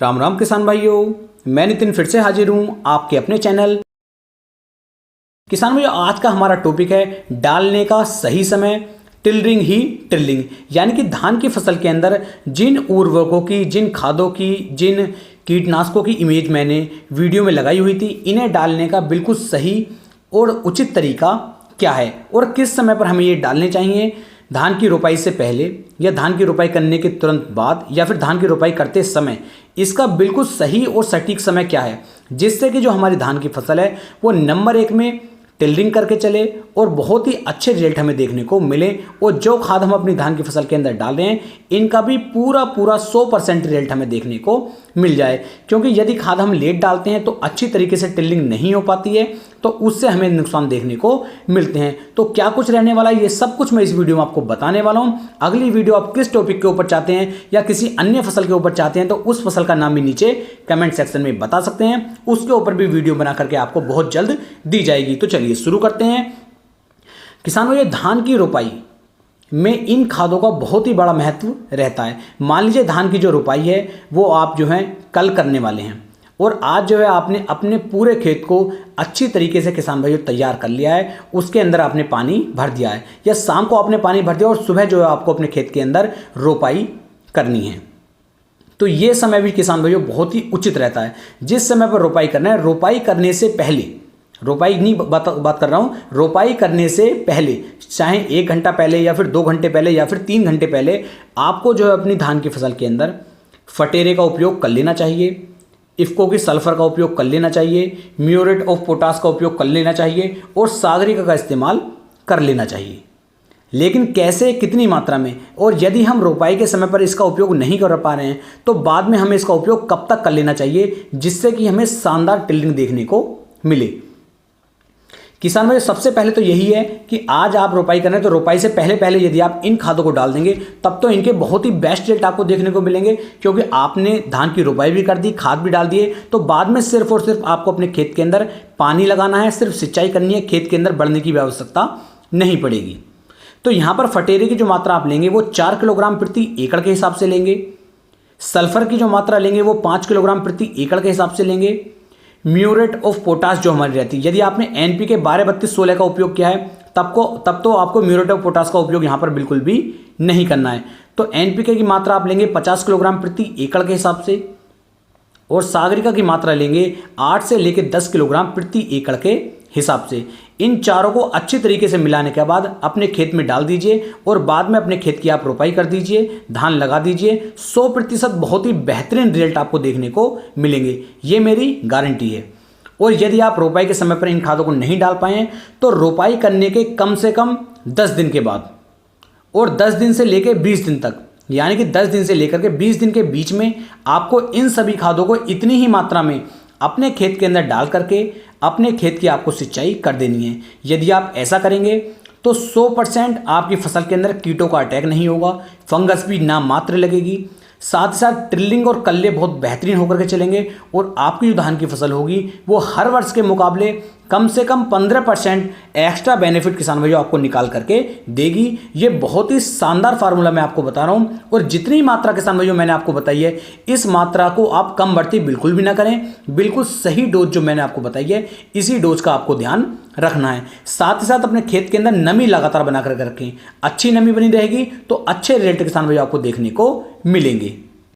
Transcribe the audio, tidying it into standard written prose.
राम राम किसान भाइयों, मैं नितिन फिर से हाजिर हूं आपके अपने चैनल किसान भाइयों। आज का हमारा टॉपिक है डालने का सही समय, टिलरिंग ही टिलरिंग। यानी कि धान की फसल के अंदर जिन उर्वरकों की, जिन खादों की, जिन कीटनाशकों की इमेज मैंने वीडियो में लगाई हुई थी, इन्हें डालने का बिल्कुल सही और उचित तरीका क्या है और किस समय पर हमें ये डालने चाहिए। धान की रोपाई से पहले या धान की रोपाई करने के तुरंत बाद या फिर धान की रोपाई करते समय इसका बिल्कुल सही और सटीक समय क्या है, जिससे कि जो हमारी धान की फसल है वो नंबर 1 में टिलरिंग करके चले और बहुत ही अच्छे रिजल्ट हमें देखने को मिले। और जो खाद हम अपनी धान की फसल के अंदर डाल रहे हैं इनका भी पूरा 100% रिजल्ट हमें देखने को मिल जाए। क्योंकि यदि खाद हम लेट डालते हैं तो अच्छी तरीके से टिलरिंग नहीं हो पाती है, तो उससे हमें नुकसान देखने को मिलते हैं। तो क्या कुछ रहने वाला है ये सब कुछ मैं इस वीडियो में आपको बताने वाला हूं। अगली वीडियो आप किस टॉपिक के ऊपर चाहते हैं या किसी अन्य फसल के ऊपर चाहते हैं तो उस फसल का नाम भी नीचे कमेंट सेक्शन में बता सकते हैं, उसके ऊपर भी वीडियो बना करके आपको बहुत जल्द दी जाएगी। तो चलिए शुरू करते हैं। किसानों, ये धान की रोपाई में इन खादों का बहुत ही बड़ा महत्व रहता है। मान लीजिए धान की जो रोपाई है वो आप जो है कल करने वाले हैं और आज जो है आपने अपने पूरे खेत को अच्छी तरीके से किसान भाइयों तैयार कर लिया है, उसके अंदर आपने पानी भर दिया है या शाम को आपने पानी भर दिया और सुबह जो है आपको अपने खेत के अंदर रोपाई करनी है। तो ये समय भी किसान भाइयों बहुत ही उचित रहता है। जिस समय पर रोपाई करना है, रोपाई करने से पहले, रोपाई नहीं बात कर रहा हूँ, रोपाई करने से पहले चाहे 1 घंटा पहले या फिर 2 घंटे पहले या फिर 3 घंटे पहले आपको जो है अपनी धान की फसल के अंदर फटेरे का उपयोग कर लेना चाहिए, इफ्को की सल्फर का उपयोग कर लेना चाहिए, म्यूरेट ऑफ पोटास का उपयोग कर लेना चाहिए और सागरिका का इस्तेमाल कर लेना चाहिए। लेकिन कैसे, कितनी मात्रा में, और यदि हम रोपाई के समय पर इसका उपयोग नहीं कर पा रहे हैं तो बाद में हमें इसका उपयोग कब तक कर लेना चाहिए जिससे कि हमें शानदार टिलरिंग देखने को मिले। किसान भाई, सबसे पहले तो यही है कि आज आप रोपाई कर रहे हैं तो रोपाई से पहले पहले यदि आप इन खादों को डाल देंगे तब तो इनके बहुत ही बेस्ट रिजल्ट आपको देखने को मिलेंगे। क्योंकि आपने धान की रोपाई भी कर दी, खाद भी डाल दिए, तो बाद में सिर्फ और सिर्फ आपको अपने खेत के अंदर पानी लगाना है, सिर्फ सिंचाई करनी है, खेत के अंदर बढ़ने की भी आवश्यकता नहीं पड़ेगी। तो यहाँ पर फटेरे की जो मात्रा आप लेंगे वो 4 किलोग्राम प्रति एकड़ के हिसाब से लेंगे। सल्फर की जो मात्रा लेंगे वो 5 किलोग्राम प्रति एकड़ के हिसाब से लेंगे। म्यूरेट ऑफ पोटास जो हमारी रहती है, यदि आपने NPK 12-32-16 का उपयोग किया है तब तो आपको म्यूरेट ऑफ पोटास का उपयोग यहाँ पर बिल्कुल भी नहीं करना है। तो NPK की मात्रा आप लेंगे 50 किलोग्राम प्रति एकड़ के हिसाब से और सागरिका की मात्रा लेंगे 8 से लेकर 10 किलोग्राम प्रति एकड़ के हिसाब से। इन चारों को अच्छी तरीके से मिलाने के बाद अपने खेत में डाल दीजिए और बाद में अपने खेत की आप रोपाई कर दीजिए, धान लगा दीजिए। 100% बहुत ही बेहतरीन रिजल्ट आपको देखने को मिलेंगे, ये मेरी गारंटी है। और यदि आप रोपाई के समय पर इन खादों को नहीं डाल पाए तो रोपाई करने के कम से कम 10 दिन के बाद और 10 दिन से लेकर 20 दिन तक, यानी कि 10 दिन से लेकर के 20 दिन के बीच में आपको इन सभी खादों को इतनी ही मात्रा में अपने खेत के अंदर डाल करके अपने खेत की आपको सिंचाई कर देनी है। यदि आप ऐसा करेंगे तो 100% आपकी फसल के अंदर कीटों का अटैक नहीं होगा, फंगस भी ना मात्र लगेगी, साथ ही साथ टिलरिंग और कल्ले बहुत बेहतरीन होकर के चलेंगे और आपकी जो धान की फसल होगी वो हर वर्ष के मुकाबले कम से कम 15% एक्स्ट्रा बेनिफिट किसान भाइयों आपको निकाल करके देगी। ये बहुत ही शानदार फार्मूला मैं आपको बता रहा हूँ और जितनी मात्रा किसान भाइयों मैंने आपको बताई है इस मात्रा को आप कम बढ़ती बिल्कुल भी ना करें। बिल्कुल सही डोज जो मैंने आपको बताई है इसी डोज का आपको ध्यान रखना है। साथ ही साथ अपने खेत के अंदर नमी लगातार बना कर रखें, अच्छी नमी बनी रहेगी तो अच्छे रिजल्ट किसान भाइयों आपको देखने को मिलेंगे।